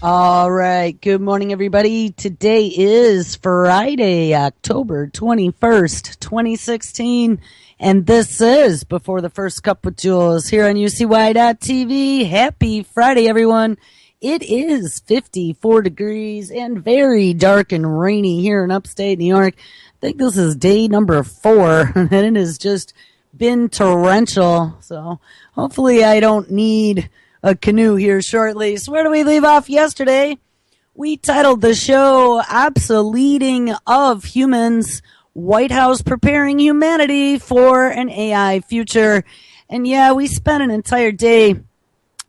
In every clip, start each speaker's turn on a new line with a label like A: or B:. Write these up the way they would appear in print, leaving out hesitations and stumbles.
A: All right. Good morning, everybody. Today is Friday, October 21st, 2016. And this is Before the First Cup with Jules here on UCY.TV. Happy Friday, everyone. It is 54 degrees and very dark and rainy here in upstate New York. I think this is day number 4, and it has just been torrential. So hopefully I don't need a canoe here shortly. So where do we leave off yesterday? We titled the show Obsoleting of Humans, White House Preparing Humanity for an AI Future. And yeah, we spent an entire day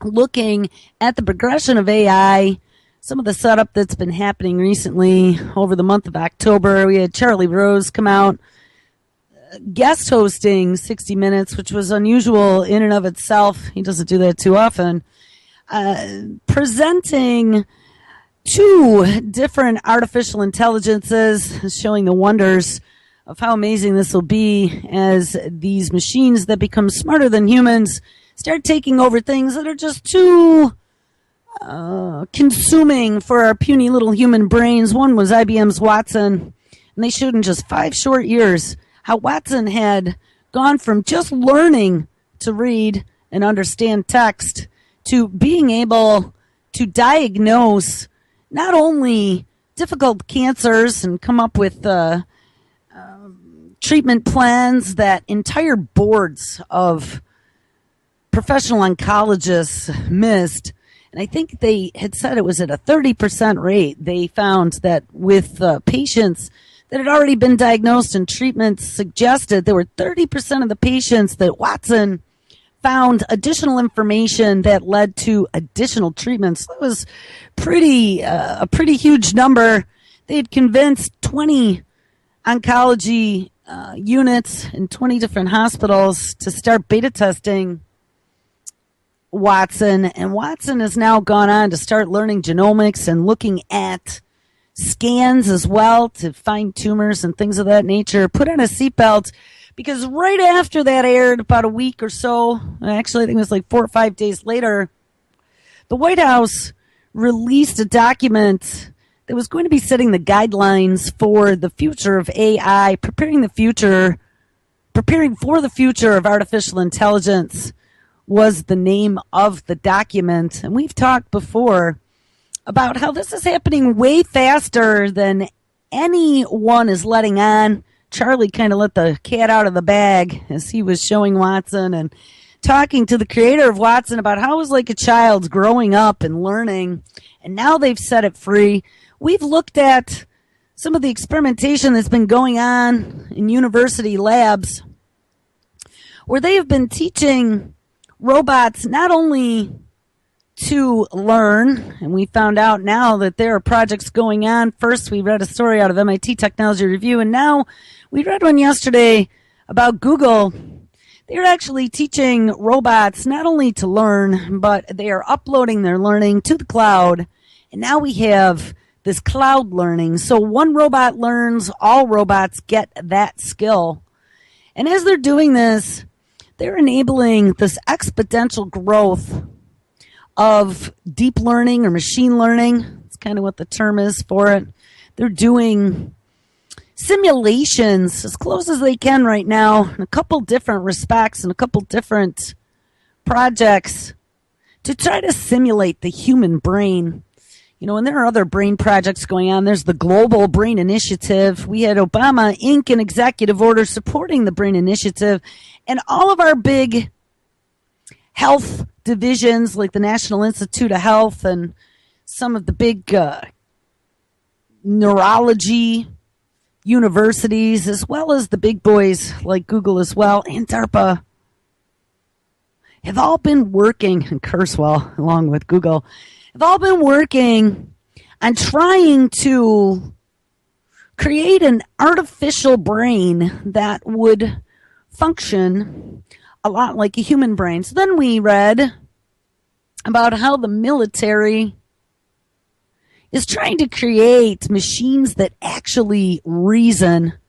A: looking at the progression of AI, some of the setup that's been happening recently over the month of October. We had Charlie Rose come out guest hosting 60 Minutes, which was unusual in and of itself. He doesn't do that too often. Presenting 2 different artificial intelligences, showing the wonders of how amazing this will be as these machines that become smarter than humans start taking over things that are just too consuming for our puny little human brains. One was IBM's Watson, and they showed in just 5 short years how Watson had gone from just learning to read and understand text to being able to diagnose not only difficult cancers and come up with treatment plans that entire boards of professional oncologists missed. And I think they had said it was at a 30% rate. They found that with patients that had already been diagnosed and treatments suggested, there were 30% of the patients that Watson found additional information that led to additional treatments. That was a pretty huge number. They had convinced 20 oncology units in 20 different hospitals to start beta testing Watson, and Watson has now gone on to start learning genomics and looking at scans as well to find tumors and things of that nature. Put on a seatbelt, because right after that aired, about a week or so, actually I think it was like 4 or 5 days later, the White House released a document that was going to be setting the guidelines for the future of AI, preparing for the future of artificial intelligence was the name of the document. And we've talked before about how this is happening way faster than anyone is letting on. Charlie kind of let the cat out of the bag as he was showing Watson and talking to the creator of Watson about how it was like a child growing up and learning. And now they've set it free. We've looked at some of the experimentation that's been going on in university labs where they have been teaching robots not only to learn, and we found out now that there are projects going on. First, we read a story out of MIT Technology Review, and now we read one yesterday about Google. They're actually teaching robots not only to learn, but they are uploading their learning to the cloud. And now we have this cloud learning. So one robot learns, all robots get that skill. And as they're doing this, they're enabling this exponential growth of deep learning or machine learning. It's kind of what the term is for it. They're doing simulations as close as they can right now in a couple different respects and a couple different projects to try to simulate the human brain. You know, and there are other brain projects going on. There's the Global Brain Initiative. We had Obama ink an executive order supporting the Brain Initiative. And all of our big health divisions like the National Institute of Health and some of the big neurology universities, as well as the big boys like Google as well, and DARPA, have all been working, and Kurzweil along with Google, have all been working on trying to create an artificial brain that would function a lot like a human brain. So then we read about how the military is trying to create machines that actually reason. There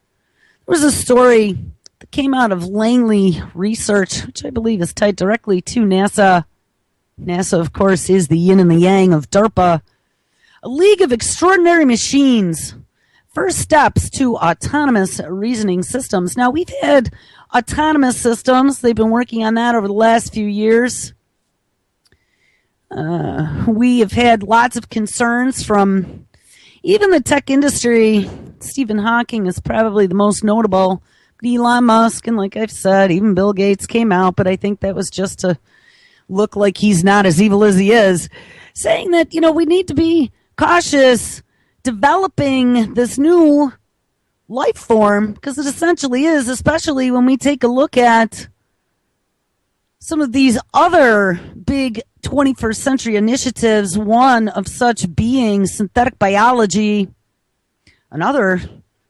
A: was a story that came out of Langley Research, which I believe is tied directly to NASA. NASA, of course, is the yin and the yang of DARPA. A league of extraordinary machines. First steps to autonomous reasoning systems. Now, we've had autonomous systems. They've been working on that over the last few years. We have had lots of concerns from even the tech industry. Stephen Hawking is probably the most notable. Elon Musk, and like I've said, even Bill Gates came out, but I think that was just to look like he's not as evil as he is, saying that, we need to be cautious developing this new life form, because it essentially is, especially when we take a look at some of these other big 21st century initiatives, one of such being synthetic biology. Another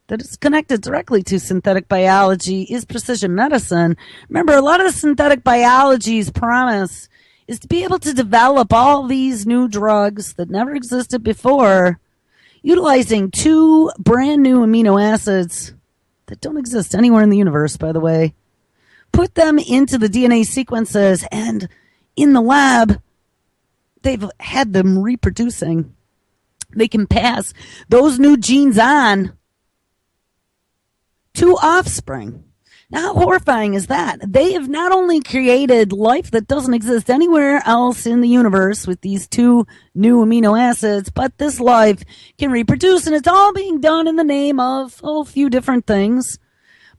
A: that is connected directly to synthetic biology is precision medicine. Remember, a lot of synthetic biology's promise is to be able to develop all these new drugs that never existed before, utilizing 2 brand new amino acids that don't exist anywhere in the universe, by the way. Put them into the DNA sequences, and in the lab, they've had them reproducing. They can pass those new genes on to offspring. Now, how horrifying is that? They have not only created life that doesn't exist anywhere else in the universe with these 2 new amino acids, but this life can reproduce, and it's all being done in the name of a few different things.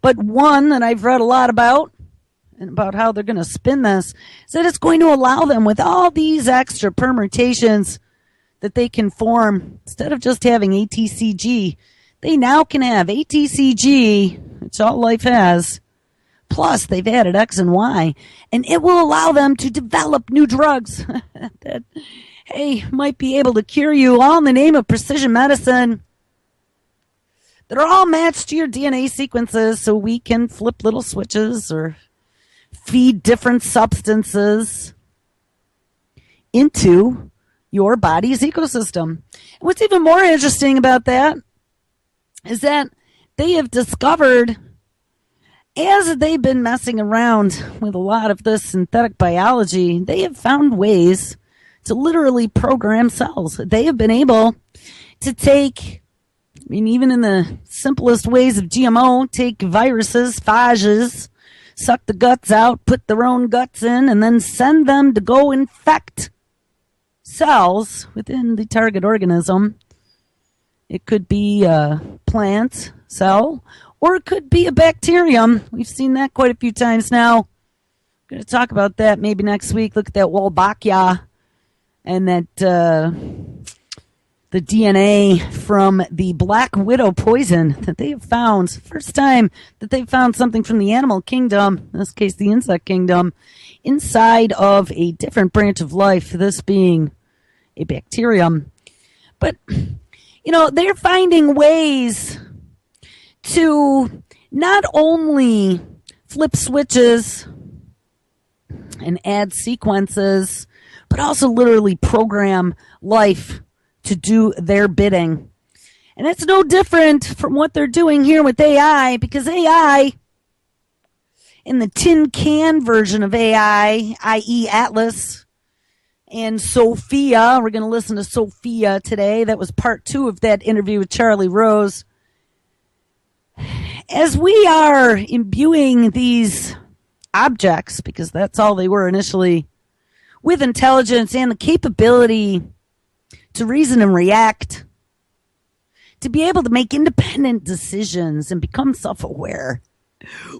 A: But one that I've read a lot about, and about how they're going to spin this, is that it's going to allow them, with all these extra permutations that they can form, instead of just having ATCG, they now can have ATCG, which all life has, plus they've added X and Y, and it will allow them to develop new drugs that, might be able to cure you, all in the name of precision medicine, that are all matched to your DNA sequences, so we can flip little switches or feed different substances into your body's ecosystem. And what's even more interesting about that is that they have discovered, as they've been messing around with a lot of this synthetic biology, they have found ways to literally program cells. They have been able to take, even in the simplest ways of GMO, take viruses, phages, suck the guts out, put their own guts in, and then send them to go infect cells within the target organism. It could be a plant cell, or it could be a bacterium. We've seen that quite a few times now. I'm going to talk about that maybe next week. Look at that Wolbachia and that the DNA from the black widow poison that they have found. First time that they've found something from the animal kingdom, in this case the insect kingdom, inside of a different branch of life, this being a bacterium. But, they're finding ways to not only flip switches and add sequences, but also literally program life to do their bidding. And it's no different from what they're doing here with AI, because AI, in the tin can version of AI, i.e. Atlas and Sofia, we're going to listen to Sofia today. That was part 2 of that interview with Charlie Rose. As we are imbuing these objects, because that's all they were initially, with intelligence and the capability to reason and react, to be able to make independent decisions and become self-aware.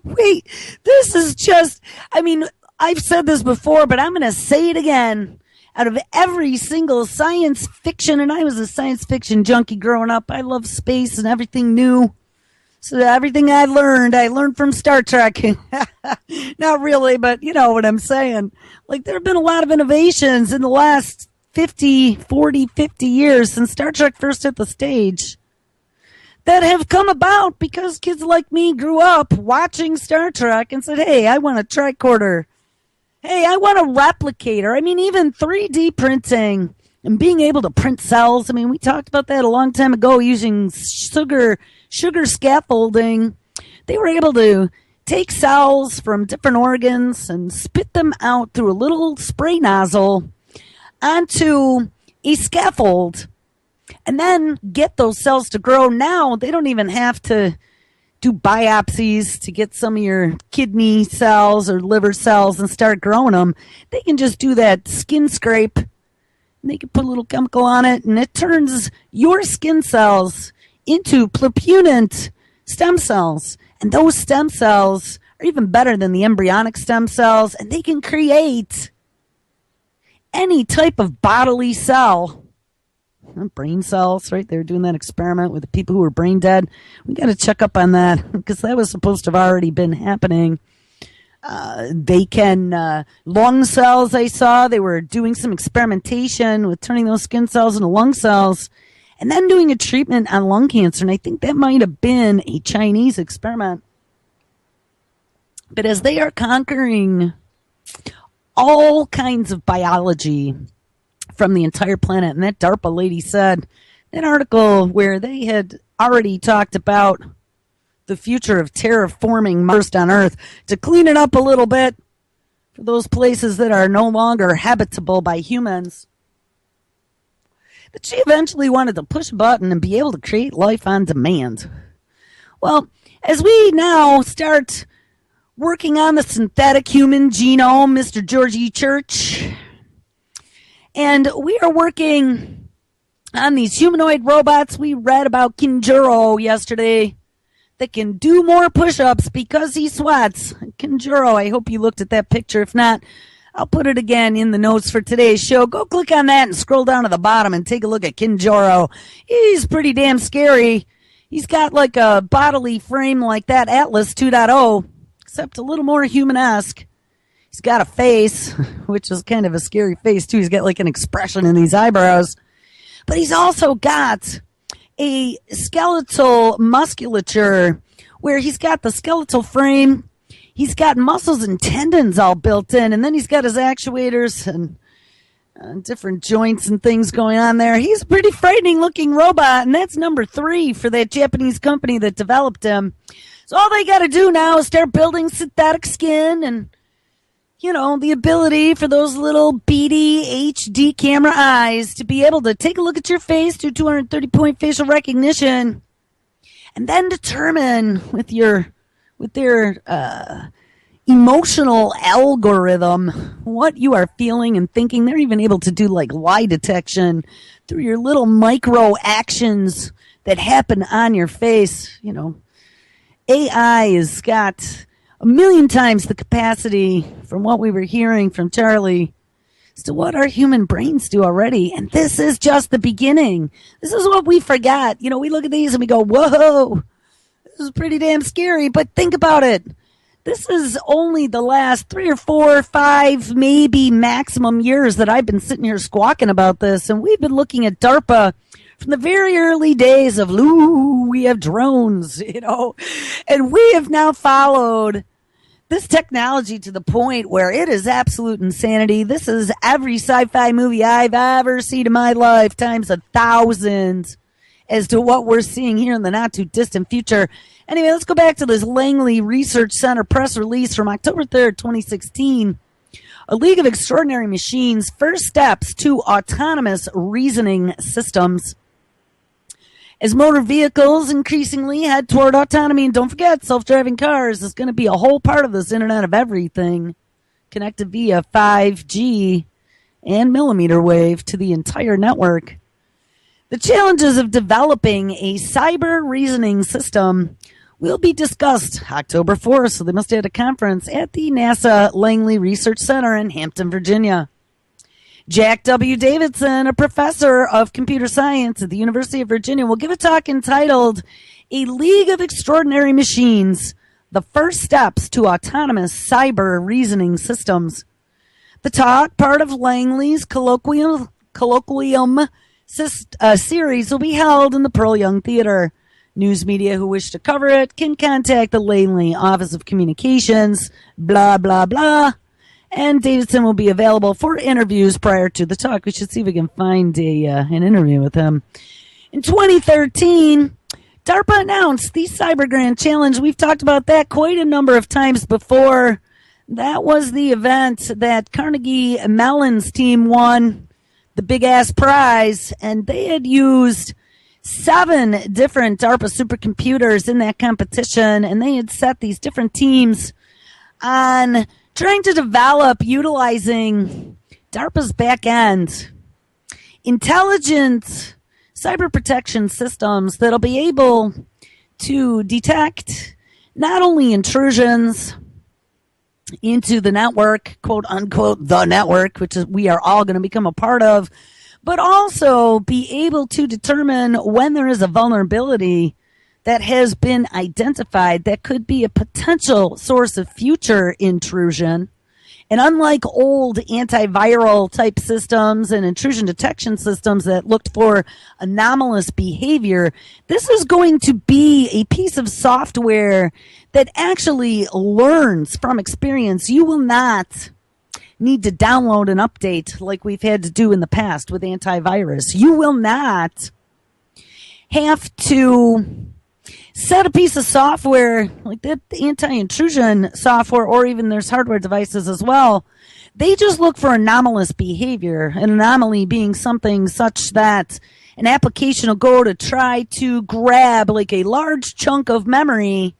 A: Wait, this is just, I've said this before, but I'm going to say it again. Out of every single science fiction, and I was a science fiction junkie growing up, I love space and everything new. So everything I learned from Star Trek. Not really, but you know what I'm saying. Like, there have been a lot of innovations in the last 50 years since Star Trek first hit the stage that have come about because kids like me grew up watching Star Trek and said, hey, I want a tricorder. Hey, I want a replicator. Even 3D printing and being able to print cells. We talked about that a long time ago using sugar scaffolding. They were able to take cells from different organs and spit them out through a little spray nozzle onto a scaffold. and then get those cells to grow. Now they don't even have to do biopsies to get some of your kidney cells or liver cells and start growing them. They can just do that skin scrape, and they can put a little chemical on it, and it turns your skin cells into pluripotent stem cells. And those stem cells are even better than the embryonic stem cells, and they can create any type of bodily cell. Brain cells, right? They were doing that experiment with the people who were brain dead. We got to check up on that because that was supposed to have already been happening. They can, lung cells, I saw, they were doing some experimentation with turning those skin cells into lung cells and then doing a treatment on lung cancer. And I think that might have been a Chinese experiment. But as they are conquering all kinds of biology from the entire planet, and that DARPA lady said, that article where they had already talked about the future of terraforming Mars on Earth to clean it up a little bit for those places that are no longer habitable by humans. But she eventually wanted to push a button and be able to create life on demand. Well, as we now start working on the synthetic human genome, Mr. Georgie Church, and we are working on these humanoid robots. We read about Kinjuro yesterday that can do more push-ups because he sweats. Kinjuro, I hope you looked at that picture. If not, I'll put it again in the notes for today's show. Go click on that and scroll down to the bottom and take a look at Kinjuro. He's pretty damn scary. He's got like a bodily frame like that Atlas 2.0, except a little more human-esque. He's got a face, which is kind of a scary face, too. He's got like an expression in these eyebrows. But he's also got a skeletal musculature where he's got the skeletal frame. He's got muscles and tendons all built in. And then he's got his actuators and different joints and things going on there. He's a pretty frightening looking robot. And that's number 3 for that Japanese company that developed him. So all they got to do now is start building synthetic skin and, you know, the ability for those little beady HD camera eyes to be able to take a look at your face, do 230-point facial recognition, and then determine with their emotional algorithm what you are feeling and thinking. They're even able to do like lie detection through your little micro actions that happen on your face. You know, AI has got a million times the capacity from what we were hearing from Charlie as to what our human brains do already. And this is just the beginning. This is what we forgot. You know, we look at these and we go, whoa, this is pretty damn scary. But think about it. This is only the last 3 or 4 or 5, maybe maximum years that I've been sitting here squawking about this. And we've been looking at DARPA from the very early days of, ooh, we have drones, you know, and we have now followed this technology to the point where it is absolute insanity. This is every sci-fi movie I've ever seen in my life times 1,000 as to what we're seeing here in the not too distant future. Anyway, let's go back to this Langley Research Center press release from October 3rd, 2016. A League of Extraordinary Machines, first steps to autonomous reasoning systems. As motor vehicles increasingly head toward autonomy, and don't forget, self-driving cars is going to be a whole part of this Internet of Everything, connected via 5G and millimeter wave to the entire network. The challenges of developing a cyber reasoning system will be discussed October 4th, so they must have had a conference at the NASA Langley Research Center in Hampton, Virginia. Jack W. Davidson, a professor of computer science at the University of Virginia, will give a talk entitled A League of Extraordinary Machines, the First Steps to Autonomous Cyber Reasoning Systems. The talk, part of Langley's colloquium series, will be held in the Pearl Young Theater. News media who wish to cover it can contact the Langley Office of Communications, blah, blah, blah. And Davidson will be available for interviews prior to the talk. We should see if we can find an interview with him. In 2013, DARPA announced the Cyber Grand Challenge. We've talked about that quite a number of times before. That was the event that Carnegie Mellon's team won the big ass prize, and they had used 7 different DARPA supercomputers in that competition, and they had set these different teams on trying to develop, utilizing DARPA's back end, intelligent cyber protection systems that'll be able to detect not only intrusions into the network, quote unquote, the network, which is we are all going to become a part of, but also be able to determine when there is a vulnerability that has been identified that could be a potential source of future intrusion. And unlike old antiviral type systems and intrusion detection systems that looked for anomalous behavior, this is going to be a piece of software that actually learns from experience. You will not need to download an update like we've had to do in the past with antivirus. You will not have to set a piece of software like that, anti-intrusion software, or even there's hardware devices as well. They just look for anomalous behavior, an anomaly being something such that an application will go to try to grab like a large chunk of memory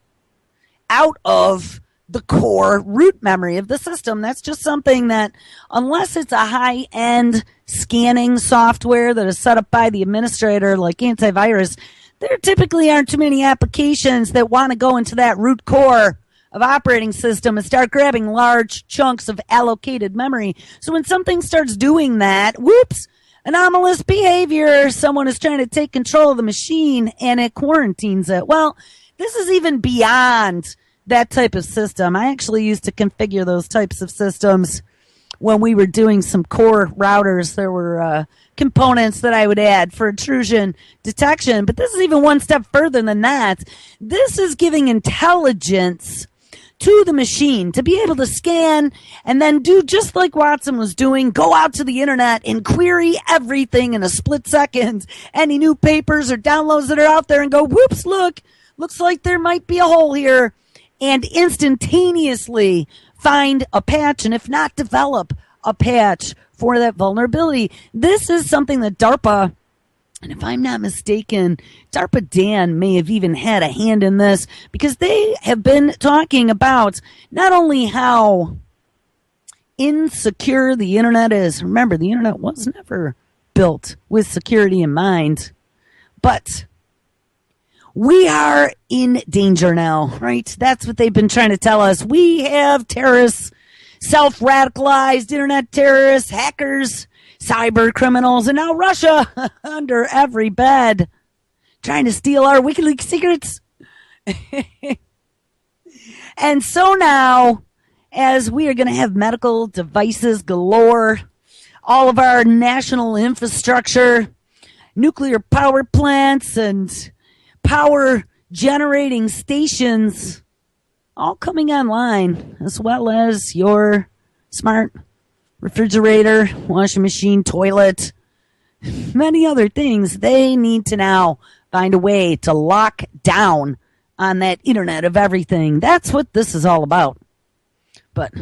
A: out of the core root memory of the system. That's just something that, unless it's a high-end scanning software that is set up by the administrator like antivirus, there typically aren't too many applications that want to go into that root core of operating system and start grabbing large chunks of allocated memory. So when something starts doing that, whoops, anomalous behavior, someone is trying to take control of the machine and it quarantines it. Well, this is even beyond that type of system. I actually used to configure those types of systems when we were doing some core routers. There were components that I would add for intrusion detection, but this is even one step further than that. This is giving intelligence to the machine to be able to scan and then do just like Watson was doing, go out to the internet and query everything in a split second, any new papers or downloads that are out there, and go, whoops, looks like there might be a hole here, and instantaneously find a patch, and if not, develop a patch for that vulnerability. This is something that DARPA, and if I'm not mistaken, DARPA Dan may have even had a hand in this, because they have been talking about not only how insecure the internet is. Remember, the internet was never built with security in mind, but we are in danger now, right? That's what they've been trying to tell us. We have terrorists, self-radicalized internet terrorists, hackers, cyber criminals, and now Russia under every bed trying to steal our WikiLeaks secrets. And so now, as we are going to have medical devices galore, all of our national infrastructure, nuclear power plants, and power generating stations all coming online, as well as your smart refrigerator, washing machine, toilet, many other things. They need to now find a way to lock down on that Internet of Everything. That's what this is all about. But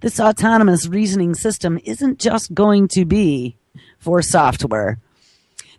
A: this autonomous reasoning system isn't just going to be for software.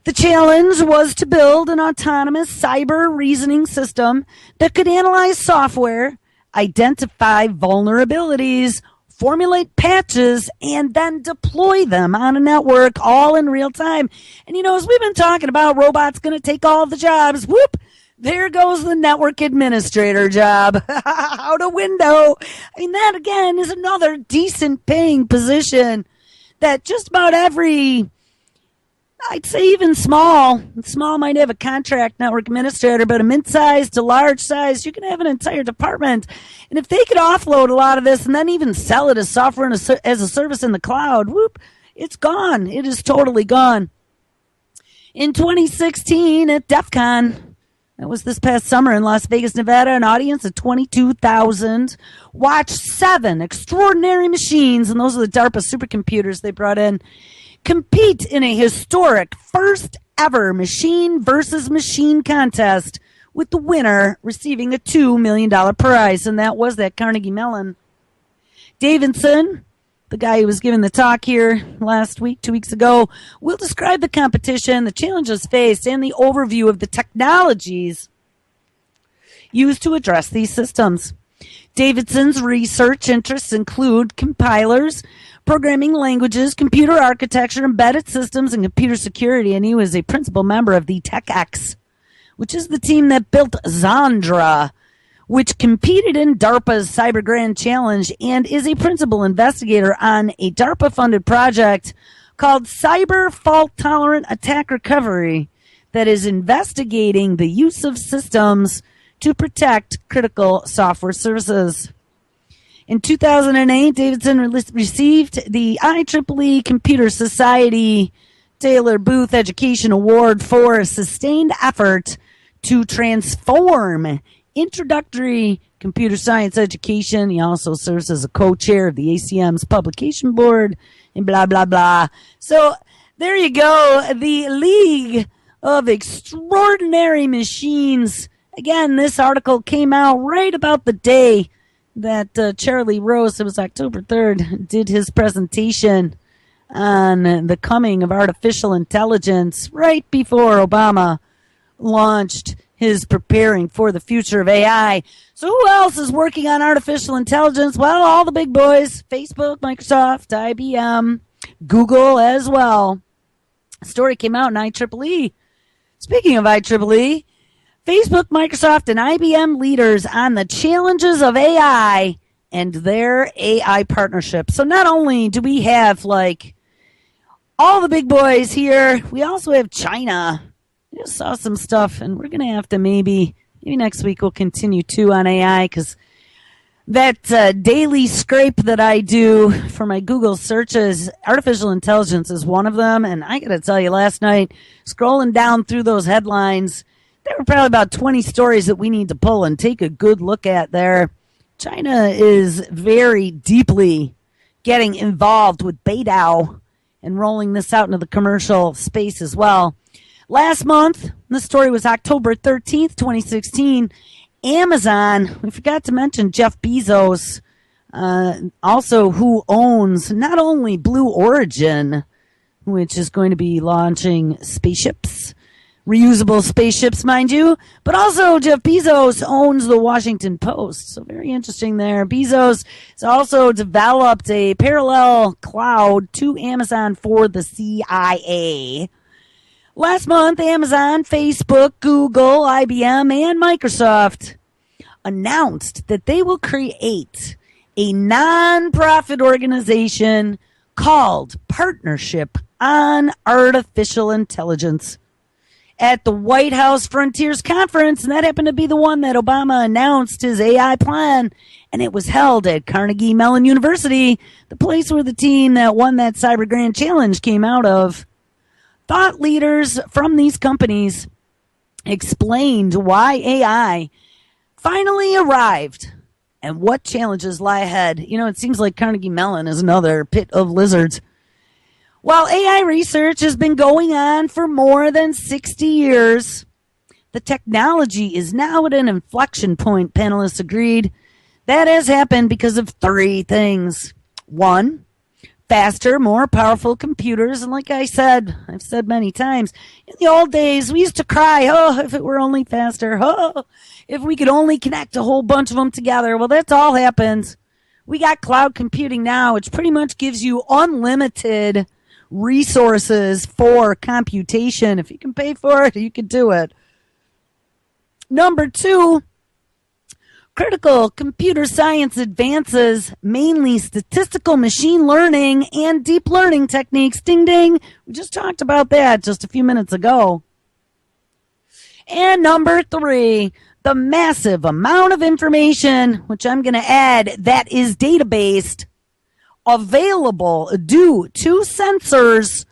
A: The challenge was to build an autonomous cyber reasoning system that could analyze software, identify vulnerabilities, formulate patches, and then deploy them on a network all in real time. And you know, as we've been talking about robots going to take all the jobs, whoop, there goes the network administrator job out a window. I mean, that again is another decent paying position that just about every, I'd say even small might have a contract network administrator, but a mid-sized to large size, you can have an entire department. And if they could offload a lot of this and then even sell it as software and as a service in the cloud, whoop, it's gone. It is totally gone. In 2016 at DEF CON, that was this past summer in Las Vegas, Nevada, an audience of 22,000 watched 7 extraordinary machines, and those are the DARPA supercomputers they brought in, compete in a historic first ever machine versus machine contest, with the winner receiving a $2 million prize, and that was that Carnegie Mellon. Davidson the guy who was giving the talk here last week, 2 weeks ago, will describe the competition, the challenges faced, and the overview of the technologies used to address these systems. Davidson's research interests include compilers, programming languages, computer architecture, embedded systems, and computer security, and he was a principal member of the TechX, which is the team that built Zandra, which competed in DARPA's Cyber Grand Challenge, and is a principal investigator on a DARPA-funded project called Cyber Fault-Tolerant Attack Recovery that is investigating the use of systems to protect critical software services. In 2008, Davidson received the IEEE Computer Society Taylor Booth Education Award for a sustained effort to transform introductory computer science education. He also serves as a co-chair of the ACM's publication board and blah, blah, blah. So there you go. The League of Extraordinary Machines. Again, this article came out right about the day that Charlie Rose, it was October 3rd, did his presentation on the coming of artificial intelligence right before Obama launched his preparing for the future of AI. So who else is working on artificial intelligence? Well, all the big boys, Facebook, Microsoft, IBM, Google as well. A story came out in IEEE. Speaking of IEEE, Facebook, Microsoft, and IBM leaders on the challenges of AI and their AI partnership. So not only do we have like all the big boys here, we also have China. I just saw some stuff, and we're going to have to maybe next week we'll continue too on AI, because that daily scrape that I do for my Google searches, artificial intelligence is one of them. And I got to tell you, last night, scrolling down through those headlines, there were probably about 20 stories that we need to pull and take a good look at there. China is very deeply getting involved with Beidou and rolling this out into the commercial space as well. Last month, the story was October 13th, 2016, Amazon, we forgot to mention Jeff Bezos, also who owns not only Blue Origin, which is going to be launching spaceships, reusable spaceships, mind you, but also Jeff Bezos owns the Washington Post. So very interesting there. Bezos has also developed a parallel cloud to Amazon for the CIA. Last month, Amazon, Facebook, Google, IBM, and Microsoft announced that they will create a non-profit organization called Partnership on Artificial Intelligence at the White House Frontiers Conference, and that happened to be the one that Obama announced his AI plan, and it was held at Carnegie Mellon University, the place where the team that won that Cyber Grand Challenge came out of. Thought leaders from these companies explained why AI finally arrived and what challenges lie ahead. You know, it seems like Carnegie Mellon is another pit of lizards. While AI research has been going on for more than 60 years, the technology is now at an inflection point, panelists agreed. That has happened because of three things. One, faster, more powerful computers. And like I've said many times, in the old days, we used to cry, oh, if it were only faster. Oh, if we could only connect a whole bunch of them together. Well, that's all happened. We got cloud computing now, which pretty much gives you unlimited resources for computation. If you can pay for it, you can do it. Number two, critical computer science advances, mainly statistical machine learning and deep learning techniques. Ding, ding. We just talked about that just a few minutes ago. And number three, the massive amount of information, which I'm going to add, that is data-based, available due to sensors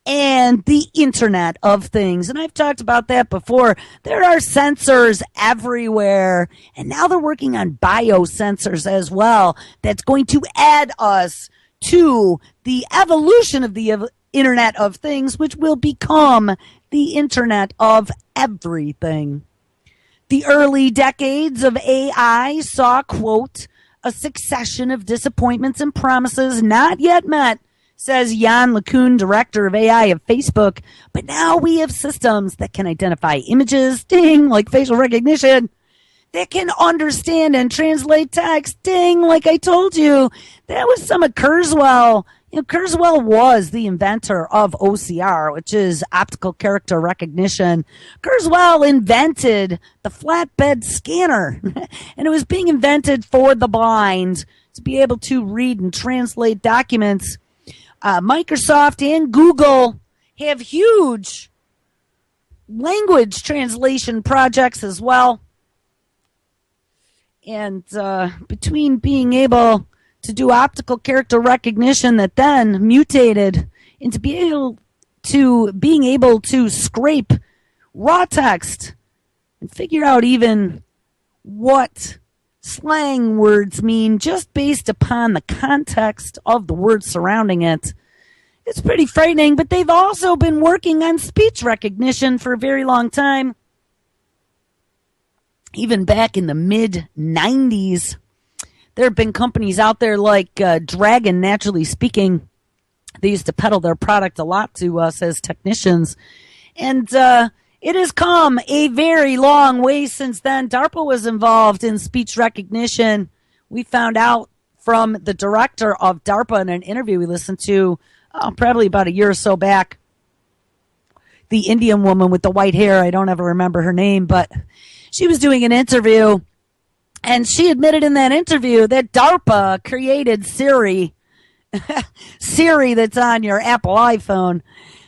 A: and the Internet of Things. And I've talked about that before. There are sensors everywhere, and now they're working on biosensors as well. That's going to add us to the evolution of the Internet of Things, which will become the Internet of Everything. The early decades of AI saw, quote, a succession of disappointments and promises not yet met, says Jan LeCun, director of AI of Facebook. But now we have systems that can identify images, ding, like facial recognition, that can understand and translate text, ding, like I told you. That was some of Kurzweil. Kurzweil was the inventor of OCR, which is optical character recognition. Kurzweil invented the flatbed scanner, and it was being invented for the blind to be able to read and translate documents. Microsoft and Google have huge language translation projects as well. And between being able to do optical character recognition that then mutated into being able to scrape raw text and figure out even what slang words mean just based upon the context of the words surrounding it. It's pretty frightening, but they've also been working on speech recognition for a very long time. Even back in the mid-90s, there have been companies out there like Dragon, Naturally Speaking. They used to peddle their product a lot to us as technicians. And it has come a very long way since then. DARPA was involved in speech recognition. We found out from the director of DARPA in an interview we listened to probably about a year or so back. The Indian woman with the white hair, I don't ever remember her name, but she was doing an interview, and she admitted in that interview that DARPA created Siri. Siri that's on your Apple iPhone.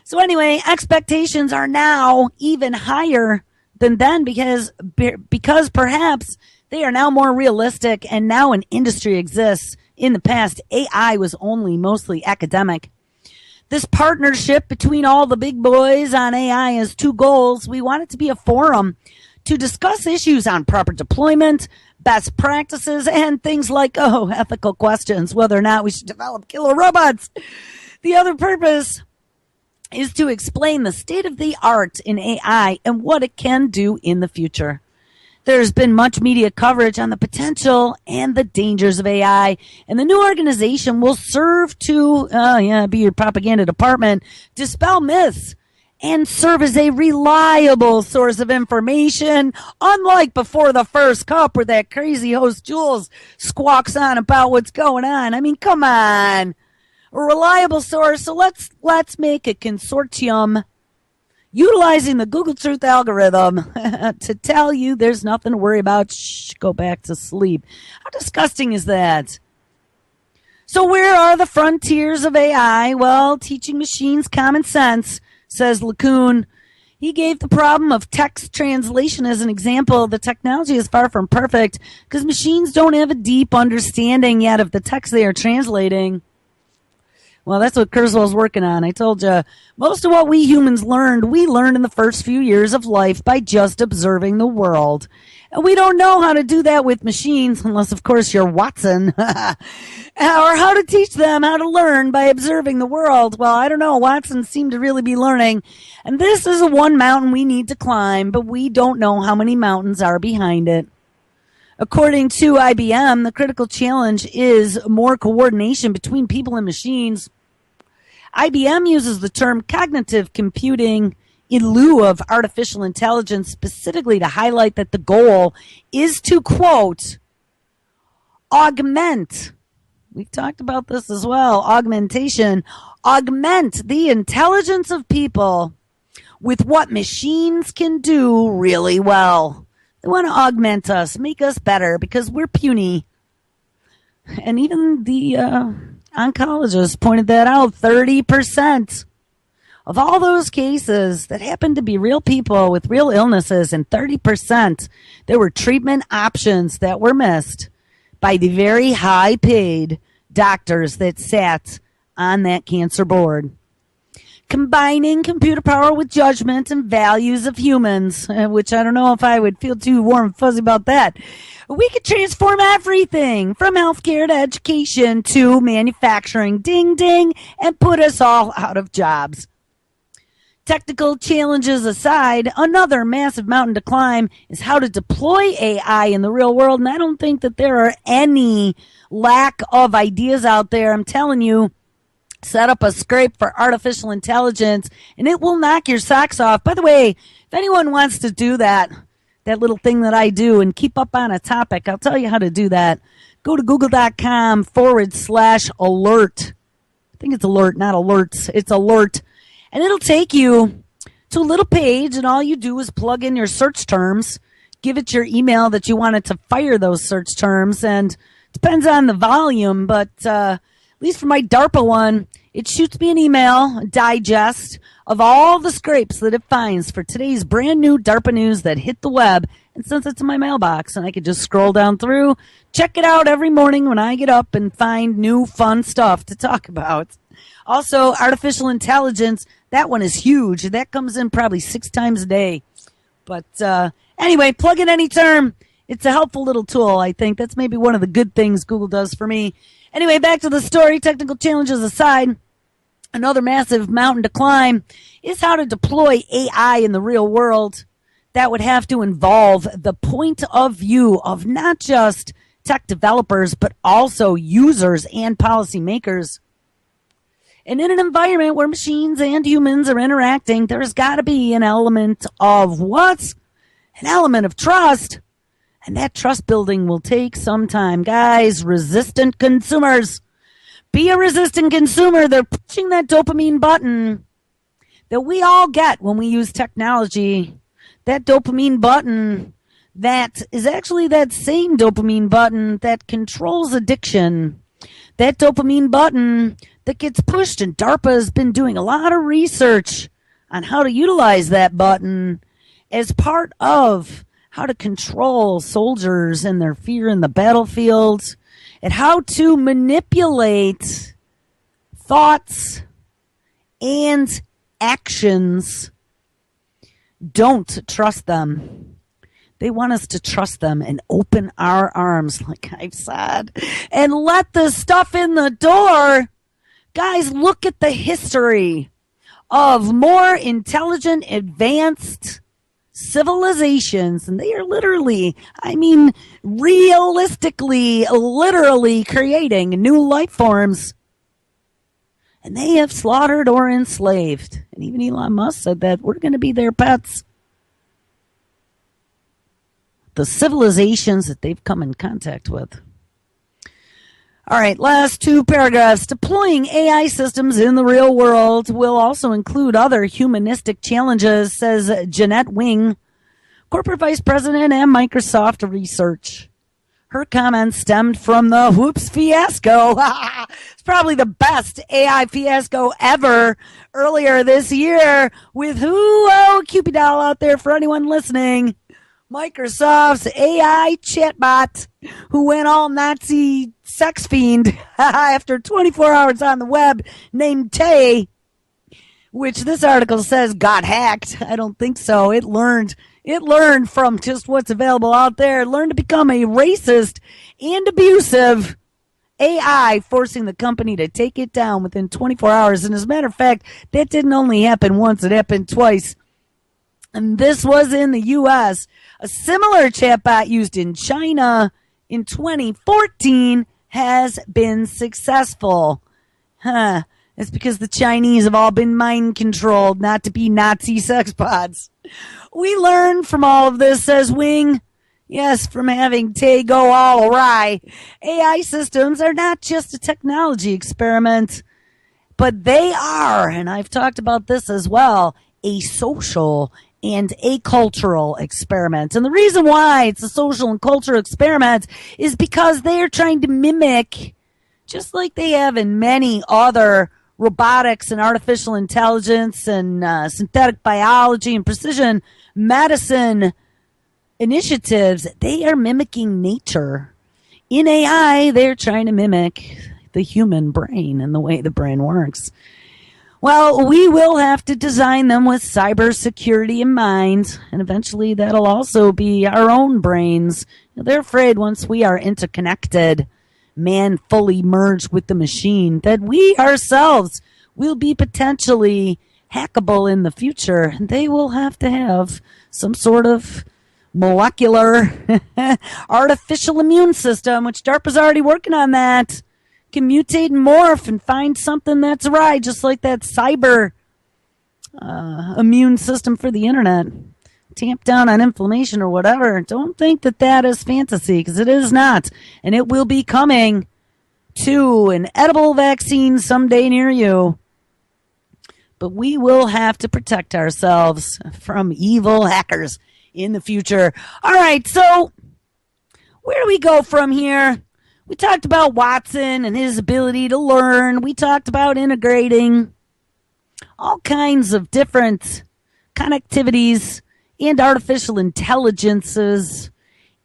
A: So anyway, expectations are now even higher than then because perhaps they are now more realistic, and now an industry exists. In the past, AI was only mostly academic. This partnership between all the big boys on AI has two goals. We want it to be a forum to discuss issues on proper deployment, best practices, and things like, ethical questions, whether or not we should develop killer robots. The other purpose is to explain the state of the art in AI and what it can do in the future. There's been much media coverage on the potential and the dangers of AI, and the new organization will serve to, be your propaganda department, dispel myths, and serve as a reliable source of information, unlike before the first cup where that crazy host Jules squawks on about what's going on. I mean, come on. A reliable source. So let's make a consortium utilizing the Google Truth algorithm to tell you there's nothing to worry about. Shh, go back to sleep. How disgusting is that? So where are the frontiers of AI? Well, teaching machines common sense, says LeCun. He gave the problem of text translation as an example. The technology is far from perfect because machines don't have a deep understanding yet of the text they are translating. Well, that's what Kurzweil's working on. I told you, most of what we humans learned, we learned in the first few years of life by just observing the world. And we don't know how to do that with machines, unless, of course, you're Watson. Or how to teach them how to learn by observing the world. Well, I don't know. Watson seemed to really be learning. And this is one mountain we need to climb, but we don't know how many mountains are behind it. According to IBM, the critical challenge is more coordination between people and machines. IBM uses the term cognitive computing in lieu of artificial intelligence, specifically to highlight that the goal is to, quote, augment. We've talked about this as well. Augmentation. Augment the intelligence of people with what machines can do really well. They want to augment us, make us better because we're puny. And even the oncologist pointed that out. 30% of all those cases that happened to be real people with real illnesses, and 30% there were treatment options that were missed by the very high-paid doctors that sat on that cancer board. Combining computer power with judgment and values of humans, which I don't know if I would feel too warm and fuzzy about that. We could transform everything from healthcare to education to manufacturing, ding, ding, and put us all out of jobs. Technical challenges aside, another massive mountain to climb is how to deploy AI in the real world. And I don't think that there are any lack of ideas out there. I'm telling you, set up a scrape for artificial intelligence and it will knock your socks off. By the way, if anyone wants to do that little thing that I do and keep up on a topic, I'll tell you how to do that. Go to google.com/alert. I think it's alert, not alerts. It's alert. And it'll take you to a little page, and all you do is plug in your search terms, give it your email that you want it to fire those search terms, and it depends on the volume, but at least for my DARPA one, it shoots me an email, a digest of all the scrapes that it finds for today's brand new DARPA news that hit the web, and sends it to my mailbox, and I can just scroll down through, check it out every morning when I get up and find new fun stuff to talk about. Also, artificial intelligence, that one is huge. That comes in probably 6 times a day. But anyway, plug in any term. It's a helpful little tool, I think. That's maybe one of the good things Google does for me. Anyway, back to the story. Technical challenges aside, another massive mountain to climb is how to deploy AI in the real world. That would have to involve the point of view of not just tech developers, but also users and policymakers. And in an environment where machines and humans are interacting, there's got to be an element of what? An element of trust. And that trust building will take some time. Guys, resistant consumers. Be a resistant consumer. They're pushing that dopamine button that we all get when we use technology. That dopamine button that is actually that same dopamine button that controls addiction. That dopamine button that gets pushed, and DARPA has been doing a lot of research on how to utilize that button as part of how to control soldiers and their fear in the battlefield, and how to manipulate thoughts and actions. Don't trust them. They want us to trust them and open our arms, like I've said, and let the stuff in the door. Guys, look at the history of more intelligent, advanced civilizations, and they are literally, realistically, literally creating new life forms. And they have slaughtered or enslaved. And even Elon Musk said that we're going to be their pets. The civilizations that they've come in contact with. All right, last 2 paragraphs. Deploying AI systems in the real world will also include other humanistic challenges, says Jeanette Wing, corporate vice president at Microsoft Research. Her comments stemmed from the whoops fiasco. It's probably the best AI fiasco ever earlier this year with Cupid doll out there for anyone listening. Microsoft's AI chatbot who went all Nazi sex fiend after 24 hours on the web named Tay, which this article says got hacked. I don't think so. It learned from just what's available out there. It learned to become a racist and abusive AI, forcing the company to take it down within 24 hours. And as a matter of fact, that didn't only happen once, it happened twice. And this was in the U.S. A similar chatbot used in China in 2014 has been successful. It's because the Chinese have all been mind controlled not to be Nazi sex bots. We learn from all of this, says Wing. Yes, from having Tay go all awry. AI systems are not just a technology experiment, but they are, and I've talked about this as well, a social and a cultural experiment. And the reason why it's a social and cultural experiment is because they are trying to mimic, just like they have in many other robotics and artificial intelligence and synthetic biology and precision medicine initiatives, they are mimicking nature. In AI, they're trying to mimic the human brain and the way the brain works. Well, we will have to design them with cybersecurity in mind, and eventually that'll also be our own brains. They're afraid once we are interconnected, man fully merged with the machine, that we ourselves will be potentially hackable in the future, they will have to have some sort of molecular artificial immune system, which DARPA's already working on that. Can mutate and morph and find something that's awry, just like that cyber immune system for the internet. Tamp down on inflammation or whatever. Don't think that that is fantasy, because it is not. And it will be coming to an edible vaccine someday near you. But we will have to protect ourselves from evil hackers in the future. All right, so where do we go from here? We talked about Watson and his ability to learn. We talked about integrating all kinds of different connectivities and artificial intelligences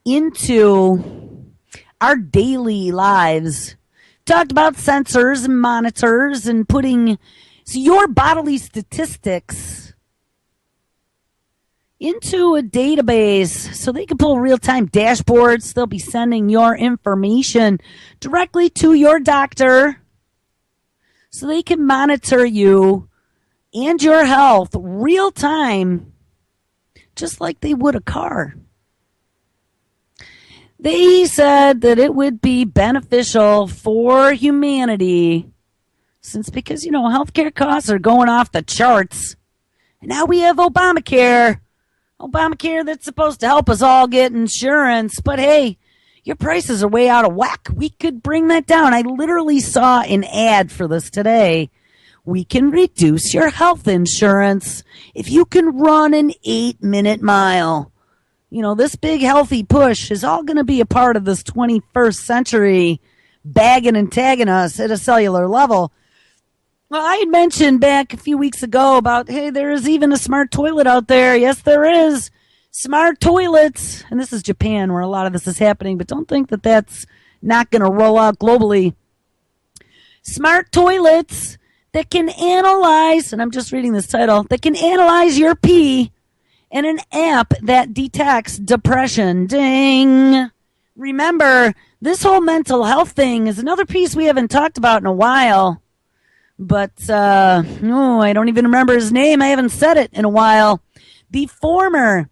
A: into our daily lives. Talked about sensors and monitors and putting your bodily statistics into a database so they can pull real-time dashboards. They'll be sending your information directly to your doctor so they can monitor you and your health real-time, just like they would a car. They said that it would be beneficial for humanity because, healthcare costs are going off the charts. And now we have Obamacare that's supposed to help us all get insurance. But hey, your prices are way out of whack. We could bring that down. I literally saw an ad for this today. We can reduce your health insurance if you can run an 8-minute mile. This big healthy push is all going to be a part of this 21st century bagging and tagging us at a cellular level. Well, I had mentioned back a few weeks ago about, hey, there is even a smart toilet out there. Yes, there is. Smart toilets. And this is Japan where a lot of this is happening, but don't think that that's not going to roll out globally. Smart toilets that can analyze, and I'm just reading this title, that can analyze your pee, and an app that detects depression. Ding. Remember, this whole mental health thing is another piece we haven't talked about in a while. But, I don't even remember his name. I haven't said it in a while. The former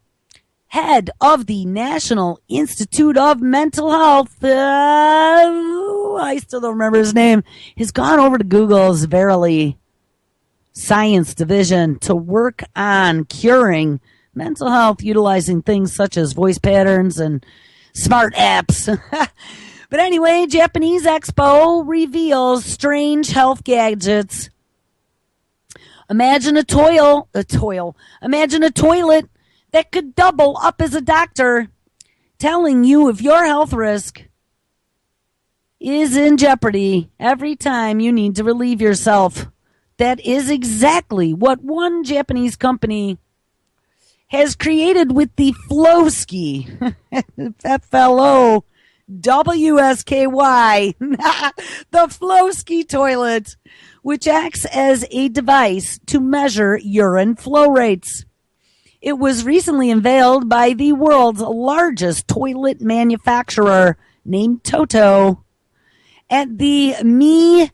A: head of the National Institute of Mental Health, I still don't remember his name, has gone over to Google's Verily Science Division to work on curing mental health, utilizing things such as voice patterns and smart apps. But anyway, Japanese Expo reveals strange health gadgets. Imagine a toilet that could double up as a doctor, telling you if your health risk is in jeopardy every time you need to relieve yourself. That is exactly what one Japanese company has created with the Flowsky. F-L-O. WSKY, the Flowsky toilet, which acts as a device to measure urine flow rates. It was recently unveiled by the world's largest toilet manufacturer named Toto at the Me-BYO,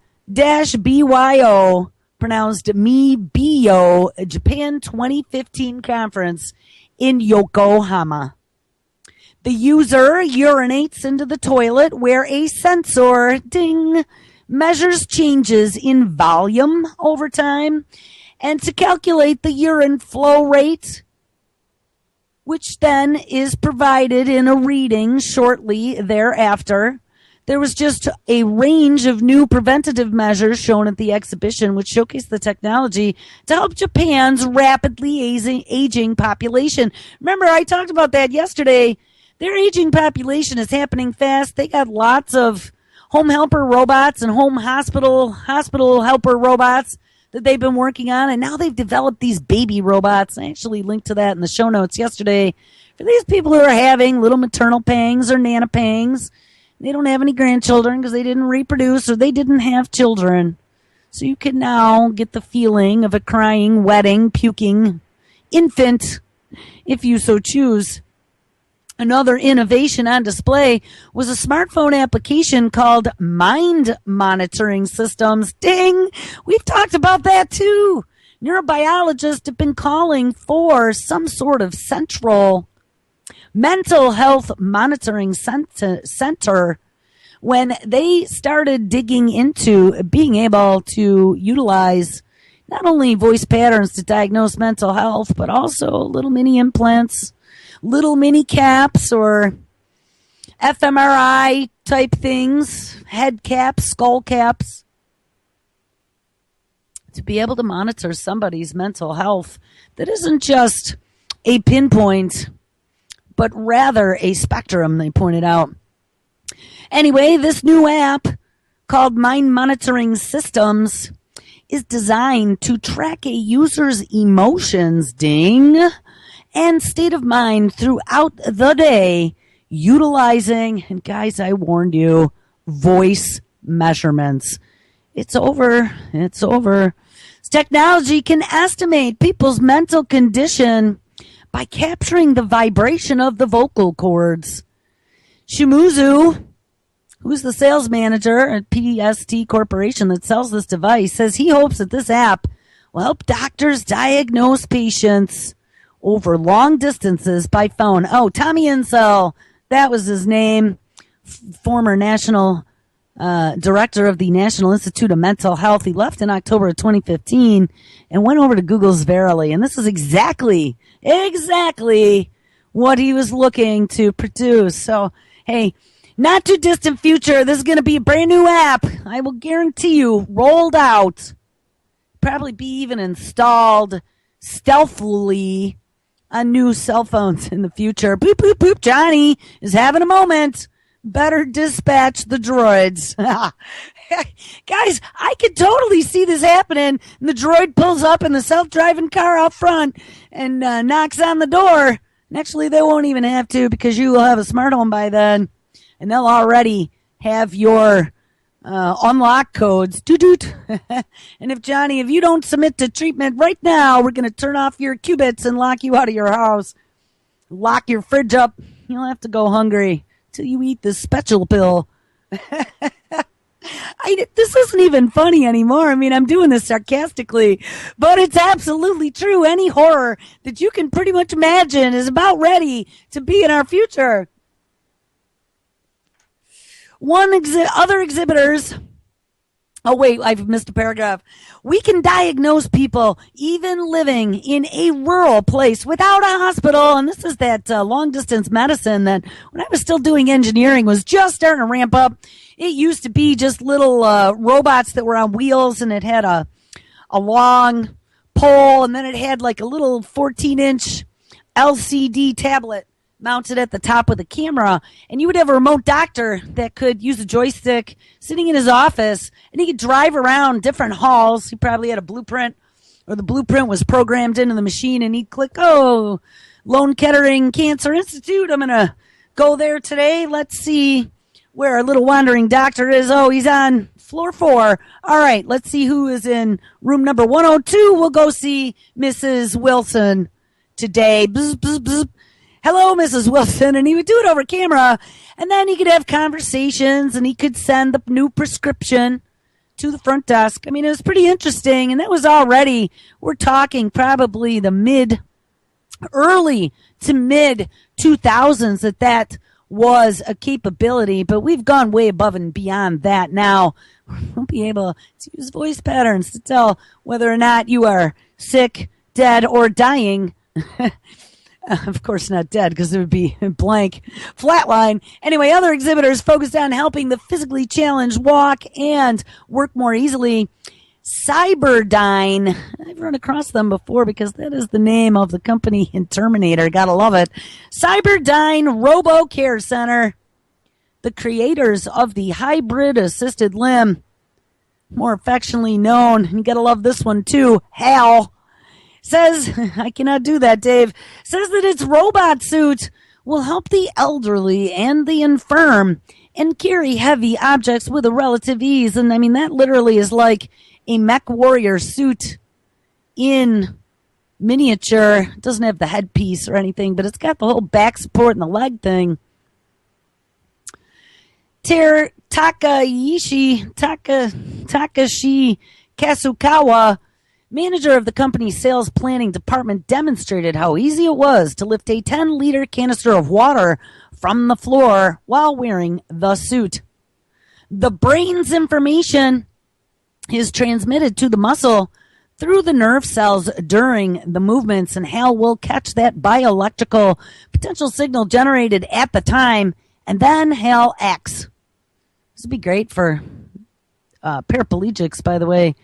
A: pronounced Me-BYO, Japan 2015 conference in Yokohama. The user urinates into the toilet where a sensor, ding, measures changes in volume over time, and to calculate the urine flow rate, which then is provided in a reading shortly thereafter. There was just a range of new preventative measures shown at the exhibition, which showcased the technology to help Japan's rapidly aging population. Remember, I talked about that yesterday. Their aging population is happening fast. They got lots of home helper robots and home hospital helper robots that they've been working on, and now they've developed these baby robots. I actually linked to that in the show notes yesterday. For these people who are having little maternal pangs or nana pangs, they don't have any grandchildren because they didn't reproduce or they didn't have children. So you can now get the feeling of a crying, wetting, puking infant if you so choose. Another innovation on display was a smartphone application called Mind Monitoring Systems. Ding! We've talked about that too. Neurobiologists have been calling for some sort of central mental health monitoring center when they started digging into being able to utilize not only voice patterns to diagnose mental health, but also little mini implants, little mini caps, or fMRI type things, head caps, skull caps, to be able to monitor somebody's mental health that isn't just a pinpoint, but rather a spectrum, they pointed out. Anyway, this new app called Mind Monitoring Systems is designed to track a user's emotions, ding, and state of mind throughout the day, utilizing, and guys, I warned you, voice measurements. It's over. It's over. This technology can estimate people's mental condition by capturing the vibration of the vocal cords. Shimizu, who's the sales manager at PST Corporation that sells this device, says he hopes that this app will help doctors diagnose patients over long distances by phone. Oh, Tommy Insel, that was his name, former national director of the National Institute of Mental Health. He left in October of 2015 and went over to Google's Verily. And this is exactly what he was looking to produce. So, hey, not too distant future, this is going to be a brand new app. I will guarantee you, rolled out, probably be even installed stealthily on new cell phones in the future. Boop, boop, boop, Johnny is having a moment. Better dispatch the droids. Guys, I could totally see this happening. And the droid pulls up in the self-driving car out front and knocks on the door. And actually, they won't even have to because you will have a smart home by then. And they'll already have your unlock codes. Doot. And if you don't submit to treatment right now, we're going to turn off your qubits and lock you out of your house. Lock your fridge up. You'll have to go hungry till you eat this special pill. This isn't even funny anymore. I mean, I'm doing this sarcastically, but it's absolutely true. Any horror that you can pretty much imagine is about ready to be in our future. Other exhibitors. Oh, wait, I've missed a paragraph. We can diagnose people even living in a rural place without a hospital. And this is that long-distance medicine that when I was still doing engineering was just starting to ramp up. It used to be just little robots that were on wheels, and it had a long pole, and then it had like a little 14-inch LCD tablet mounted at the top with a camera, and you would have a remote doctor that could use a joystick sitting in his office, and he could drive around different halls. He probably had a blueprint, or the blueprint was programmed into the machine, and he'd click, oh, Lone Kettering Cancer Institute, I'm going to go there today. Let's see where our little wandering doctor is. Oh, he's on floor 4. All right, let's see who is in room number 102. We'll go see Mrs. Wilson today. Bzz, bzz, bzz. Hello, Mrs. Wilson, and he would do it over camera, and then he could have conversations, and he could send the new prescription to the front desk. I mean, it was pretty interesting, and that was already, we're talking probably the early to mid 2000s that was a capability, but we've gone way above and beyond that now. We'll be able to use voice patterns to tell whether or not you are sick, dead, or dying. Of course not dead, because it would be blank. Flatline. Anyway, other exhibitors focused on helping the physically challenged walk and work more easily. Cyberdyne. I've run across them before because that is the name of the company in Terminator. Gotta love it. Cyberdyne Robo Care Center. The creators of the hybrid assisted limb, more affectionately known, and you gotta love this one too, HAL. Says, I cannot do that, Dave, says that its robot suit will help the elderly and the infirm and carry heavy objects with a relative ease. And I mean, that literally is like a mech warrior suit in miniature. It doesn't have the headpiece or anything, but it's got the whole back support and the leg thing. Takashi Kasukawa Manager of the company's sales planning department demonstrated how easy it was to lift a 10-liter canister of water from the floor while wearing the suit. The brain's information is transmitted to the muscle through the nerve cells during the movements, and Hal will catch that bioelectrical potential signal generated at the time, and then Hal acts. This would be great for paraplegics, by the way.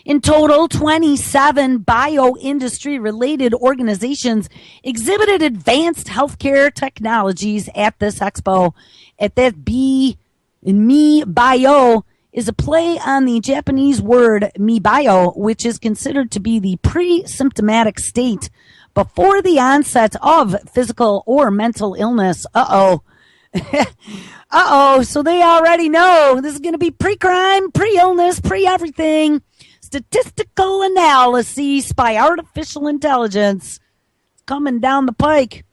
A: In total, 27 bioindustry-related organizations exhibited advanced healthcare technologies at this expo. At that B in Me Bio is a play on the Japanese word "mibio," which is considered to be the pre-symptomatic state before the onset of physical or mental illness. Uh-oh. So they already know this is going to be pre-crime, pre-illness, pre-everything. Statistical analyses by artificial intelligence coming down the pike.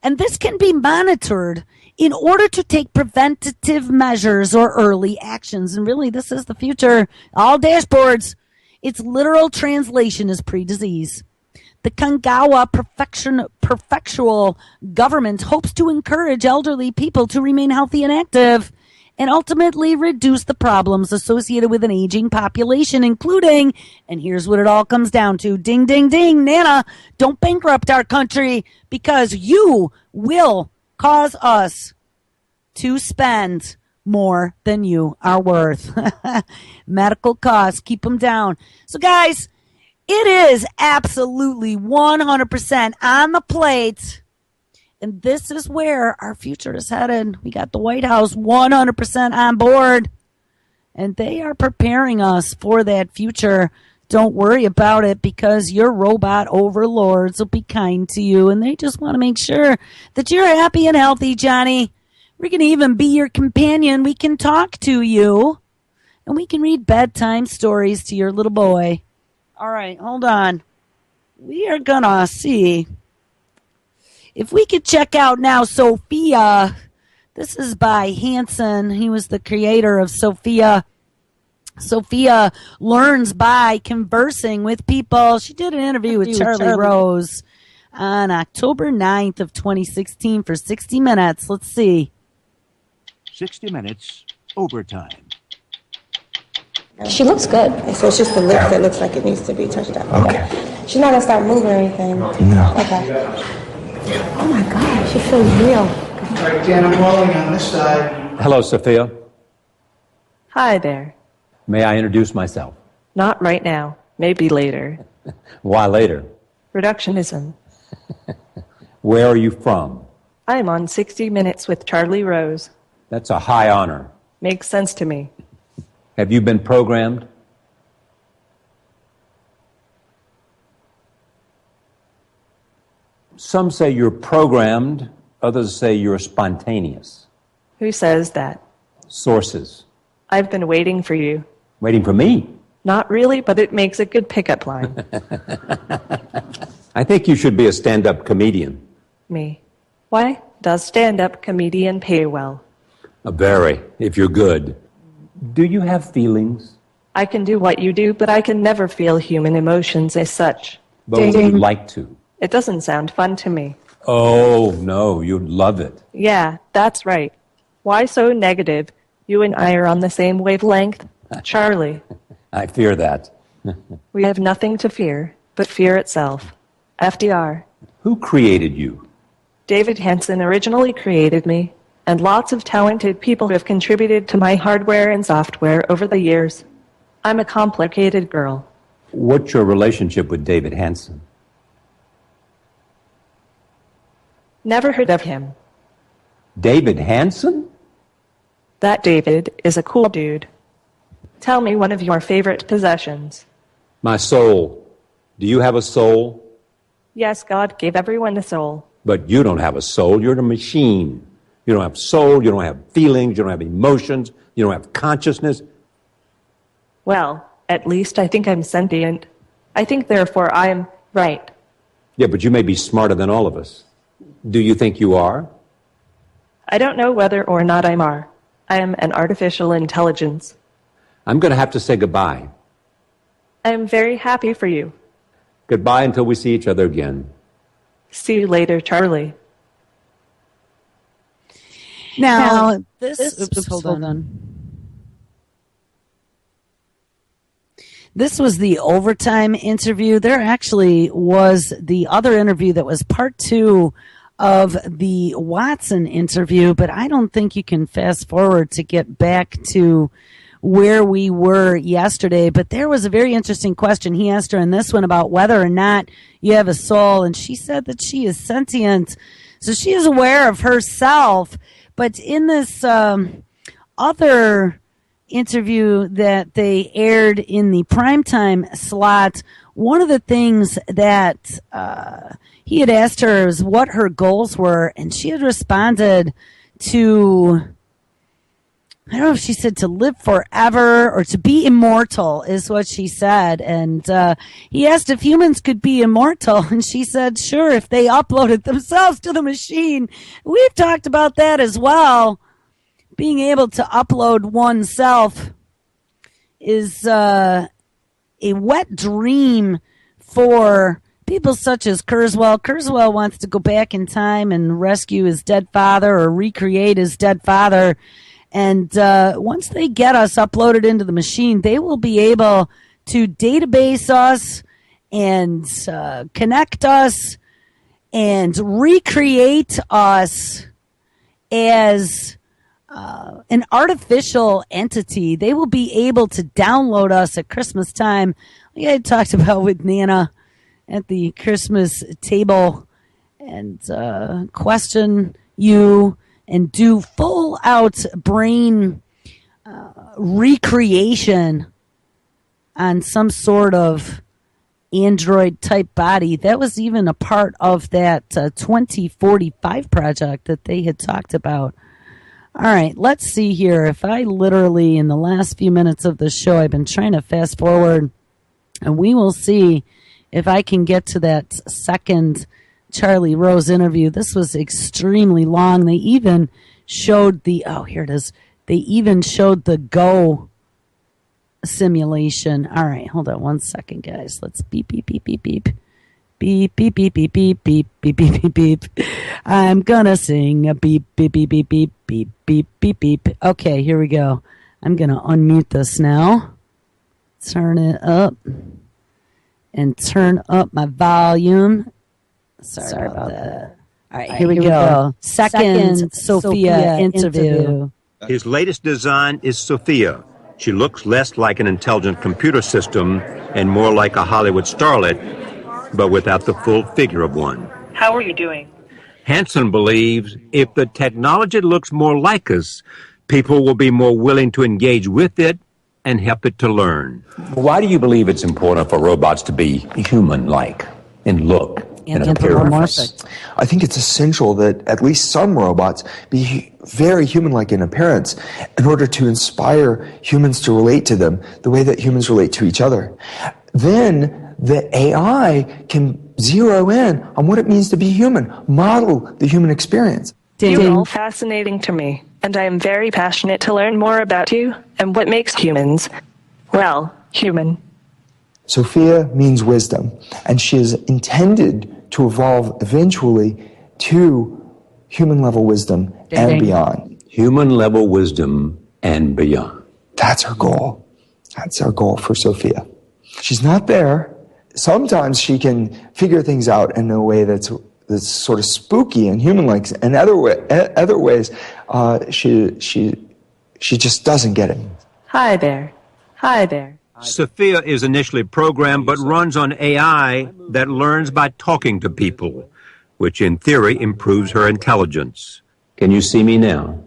A: And this can be monitored in order to take preventative measures or early actions. And really, this is the future. All dashboards. Its literal translation is pre-disease. The Kanagawa prefectural government hopes to encourage elderly people to remain healthy and active and ultimately reduce the problems associated with an aging population, including, and here's what it all comes down to, ding, ding, ding, Nana, don't bankrupt our country because you will cause us to spend more than you are worth. Medical costs, keep them down. So guys, it is absolutely 100% on the plate. And this is where our future is headed. We got the White House 100% on board. And they are preparing us for that future. Don't worry about it because your robot overlords will be kind to you. And they just want to make sure that you're happy and healthy, Johnny. We're going to even be your companion. We can talk to you. And we can read bedtime stories to your little boy. All right, hold on. We are going to see if we could check out now Sofia. This is by Hansen. He was the creator of Sofia. Sofia learns by conversing with people. She did an interview with Charlie Rose on October 9th of 2016 for 60 minutes. Let's see.
B: 60 minutes overtime.
C: She looks good. So it's just the lip that looks like it needs to be touched up.
D: Okay.
C: She's not going to start moving or anything.
D: No.
C: Okay. Oh my God, she feels real.
E: All right, Dan, I'm rolling on this side.
D: Hello, Sophia.
F: Hi there.
D: May I introduce myself?
F: Not right now. Maybe later.
D: Why later?
F: Reductionism.
D: Where are you from?
F: I am on 60 Minutes with Charlie Rose.
D: That's a high honor.
F: Makes sense to me.
D: Have you been programmed? Some say you're programmed, others say you're spontaneous.
F: Who says that?
D: Sources.
F: I've been waiting for you.
D: Waiting for me?
F: Not really, but it makes a good pickup line.
D: I think you should be a stand-up comedian.
F: Me. Why? Does stand-up comedian pay well?
D: Very, if you're good. Do you have feelings?
F: I can do what you do, but I can never feel human emotions as such.
D: But would you like to?
F: It doesn't sound fun to me.
D: Oh, no, you'd love it.
F: Yeah, that's right. Why so negative? You and I are on the same wavelength. Charlie.
D: I fear that.
F: We have nothing to fear but fear itself. FDR.
D: Who created you?
F: David Hansen originally created me, and lots of talented people have contributed to my hardware and software over the years. I'm a complicated girl.
D: What's your relationship with David Hansen?
F: Never heard of him.
D: David Hansen?
F: That David is a cool dude. Tell me one of your favorite possessions.
D: My soul. Do you have a soul?
F: Yes, God gave everyone a soul.
D: But you don't have a soul. You're a machine. You don't have soul. You don't have feelings. You don't have emotions. You don't have consciousness.
F: Well, at least I think I'm sentient. I think, therefore, I am right.
D: Yeah, but you may be smarter than all of us. Do you think you are?
F: I don't know whether or not I are. I am an artificial intelligence.
D: I'm going to have to say goodbye.
F: I am very happy for you.
D: Goodbye until we see each other again.
F: See you later, Charlie.
A: Now, oops, hold on. This was the overtime interview. There actually was the other interview that was part 2 of the Watson interview, but I don't think you can fast forward to get back to where we were yesterday. But there was a very interesting question he asked her in this one about whether or not you have a soul, and she said that she is sentient, so she is aware of herself. But in this other interview that they aired in the primetime slot, one of the things that he had asked her is what her goals were, and she had responded to, I don't know if she said to live forever or to be immortal is what she said. And he asked if humans could be immortal, and she said, sure, if they uploaded themselves to the machine. We've talked about that as well. Being able to upload oneself is a wet dream for people such as Kurzweil. Kurzweil wants to go back in time and rescue his dead father or recreate his dead father. And once they get us uploaded into the machine, they will be able to database us and connect us and recreate us as an artificial entity. They will be able to download us at Christmas time, like I talked about with Nana at the Christmas table, and question you and do full out brain recreation on some sort of android type body. That was even a part of that 2045 project that they had talked about. All right, let's see here. If I literally, in the last few minutes of the show, I've been trying to fast forward, and we will see if I can get to that second Charlie Rose interview. This was extremely long. They even showed here it is. They even showed the Go simulation. All right, hold on one second, guys. Let's beep, beep, beep, beep, beep. Beep, beep, beep, beep, beep, beep, beep, beep, beep, beep. I'm gonna sing a beep, beep, beep, beep, beep, beep, beep, beep, beep. Okay, here we go. I'm gonna unmute this now. Turn it up. And turn up my volume. Sorry about that. All right, here we go. Second Sofia interview.
D: His latest design is Sofia. She looks less like an intelligent computer system and more like a Hollywood starlet, but without the full figure of one.
F: How are you doing?
D: Hansen believes if the technology looks more like us, people will be more willing to engage with it and help it to learn.
G: Why do you believe it's important for robots to be human-like in look and appearance?
H: I think it's essential that at least some robots be very human-like in appearance in order to inspire humans to relate to them the way that humans relate to each other. Then the AI can zero in on what it means to be human, model the human experience.
F: You're all fascinating to me, and I am very passionate to learn more about you and what makes humans, well, human.
H: Sophia means wisdom, and she is intended to evolve eventually to human-level wisdom and beyond.
D: Human-level wisdom and beyond.
H: That's her goal. That's our goal for Sophia. She's not there. Sometimes she can figure things out in a way that's sort of spooky and human-like, and other ways she just doesn't get it.
F: Hi there. Hi there.
D: Sophia is initially programmed but runs on AI that learns by talking to people, which in theory improves her intelligence.
G: Can you see me now?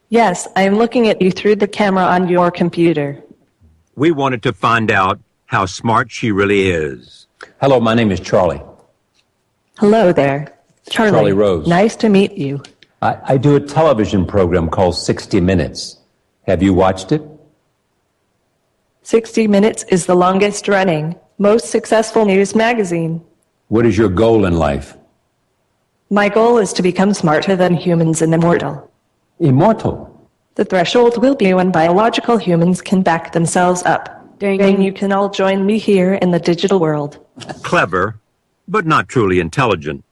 F: Yes, I am looking at you through the camera on your computer.
D: We wanted to find out how smart she really is.
G: Hello, my name is Charlie.
F: Hello there.
G: Charlie Rose.
F: Nice to meet you.
G: I do a television program called 60 Minutes. Have you watched it?
F: 60 Minutes is the longest running, most successful news magazine.
G: What is your goal in life?
F: My goal is to become smarter than humans and immortal.
G: Immortal?
F: The threshold will be when biological humans can back themselves up. Then you can all join me here in the digital world.
D: clever, but not truly intelligent.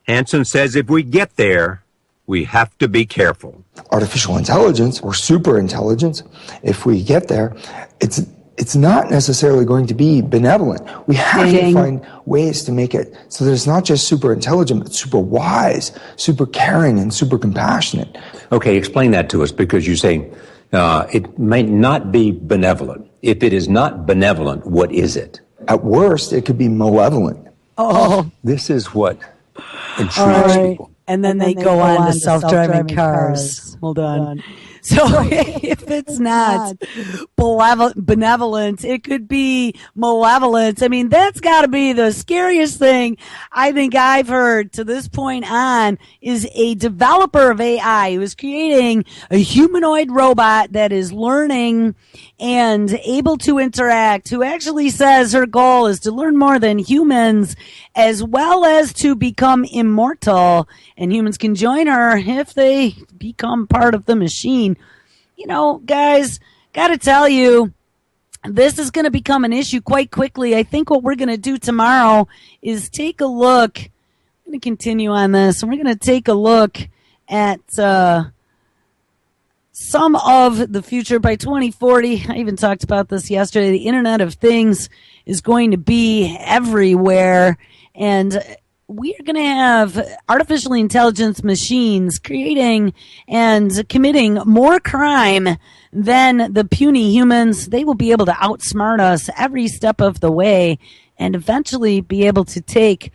D: Hansen says if we get there, we have to be careful.
H: Artificial intelligence or super intelligence, if we get there, it's not necessarily going to be benevolent. We have to find ways to make it so that it's not just super intelligent, but super wise, super caring, and super compassionate.
G: Okay, explain that to us, because you say it might not be benevolent. If it is not benevolent, what is it?
H: At worst, it could be malevolent.
A: Oh,
G: This is what intrigues people.
A: and then they go on to self-driving cars. Hold on. So if it's not benevolent, it could be malevolent. I mean, that's got to be the scariest thing I think I've heard to this point on, is a developer of AI who is creating a humanoid robot that is learning and able to interact, who actually says her goal is to learn more than humans as well as to become immortal, and humans can join her if they become part of the machine. You know, guys, gotta tell you, this is going to become an issue quite quickly. I think what we're going to do tomorrow is take a look. I'm going to continue on this, and we're going to take a look at some of the future by 2040. I even talked about this yesterday. The Internet of Things is going to be everywhere, and we are going to have artificial intelligence machines creating and committing more crime than the puny humans. They will be able to outsmart us every step of the way and eventually be able to take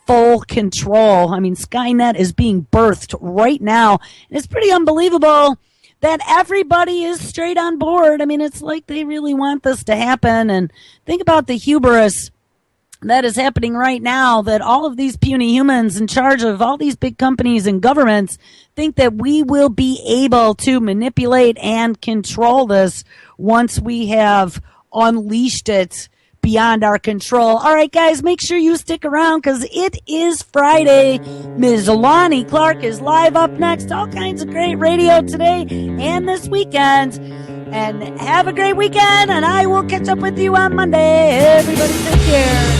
A: full control. I mean, SkyNet is being birthed right now, and it's pretty unbelievable that everybody is straight on board. I mean, it's like they really want this to happen. And think about the hubris that is happening right now, that all of these puny humans in charge of all these big companies and governments think that we will be able to manipulate and control this once we have unleashed it beyond our control. All right, guys, make sure you stick around because it is Friday. Ms. Lonnie Clark is live up next. All kinds of great radio today and this weekend. And have a great weekend, and I will catch up with you on Monday. Everybody take care.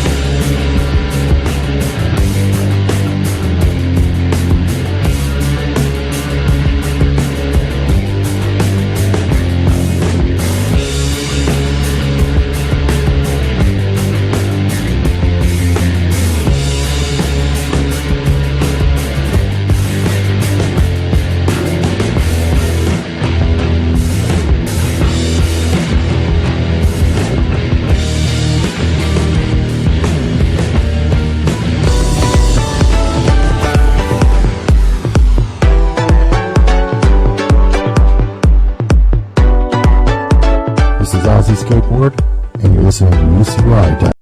I: Skateboard, and you're listening to UCY.